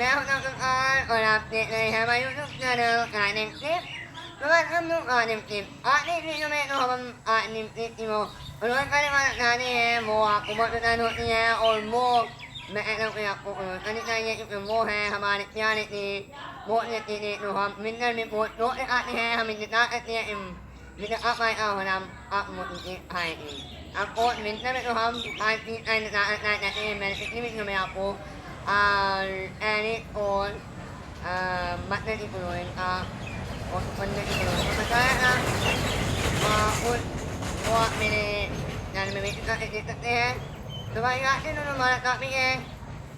mẹ không đâu con làm việc này hay mấy lúc ra được ngày niệm tiếp các bạn không lúc niệm tiếp đi đi cho mẹ nó không niệm tiếp thì một rồi cái này mà này mua của bọn người nuôi nhà ôi mua mẹ đâu phải của anh đi này những mua hè mà đi nhà này thì mua này thì nó không mình đang mình mua nó đi hè mình đã đi em mình đã mai ao làm một cái hay ako mình đã biết không anh này em mình người mẹ ako any or mặt này cũng rồi or phần này cũng rồi mà cái un một mình nan mình cái cái so ba cái nó mà ta biết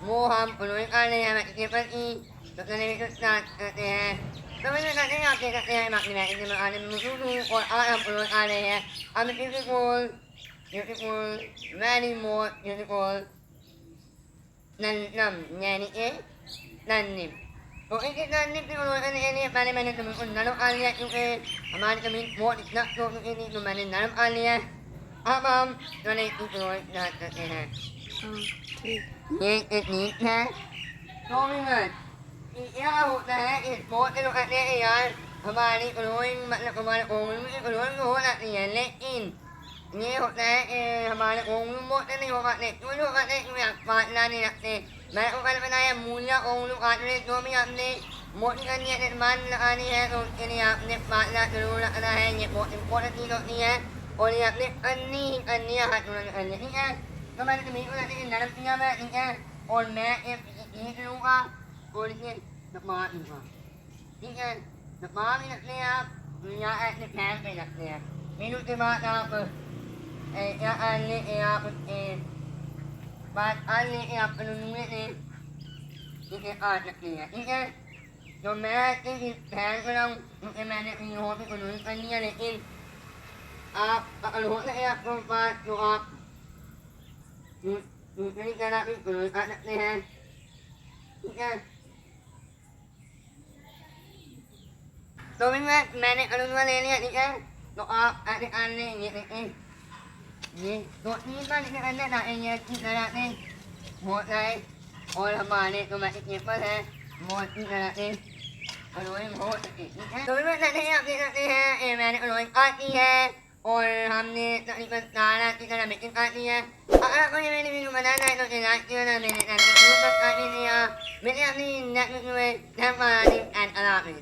mua ham rồi cái này mà cái phần y cái này cái cái so mình cái này cái mặt này mà anh mình cũng or rồi cái này I'm beautiful beautiful many more beautiful nan nam nhà này nan nim okay kita ni pero ini mana mana tu pun dalam alia itu mana kami buat nak tu ini tu mana dalam alia abam mana itu tu nak ni ha so mình ya hụt là ít một cái loại này ya mà đi rồi mà là có mà ổn rồi rồi là thì lấy in nghe hụt là mà là ổn một cái này hoặc này tôi lúc này bạn là này मैं ऊपर बनाया मूल्य ओंगलू आटने जो भी आपने मोटी करनी निर्माण लगानी है तो उसके लिए आपने पालना जरूर रखना है ये बहुत इम्पोर्टेंट चीज़ होती है और ये आपने अन्य हाथ करनी ठीक है तो मैंने जमीन को रखने की नरम किया मैं ठीक है और मैं एक लूँगा और इसे दबा दूँगा ठीक है दबा भी रखते हैं आप यहाँ ऐसे फैन पे रखते हैं फिर उसके बाद आप आप बात आज लेके आप अनुमति ने ठीक है आज रखनी है ठीक है तो मैं इस फैन को लाऊं क्योंकि मैंने यहाँ पे अनुमति कर लिया लेकिन आप अनुमति है आपको पास तो आप दूसरी तरह भी अनुमति कर सकते हैं ठीक है तो भी मैंने अनुमति ले लिया ठीक है तो आप ऐसे कर लेंगे देखें ये तो तीन बार लिखने करने ना ये किस तरह से होता है और हमारे तो मैं इसके पर है बहुत ही तरह से अलोइंग हो सके ठीक है तो भी मैं आप देख सकते हैं ये मैंने अलोइंग आती है और हमने तकरीबन 12 की तरह मेकिंग आती है अगर आपको ये मेरी वीडियो बनाना है तो लाइक करना मेरे चैनल को सब्सक्राइब कीजिए मेरे अपनी नेट में धन्यवाद एंड अल्लाह हाफिज़।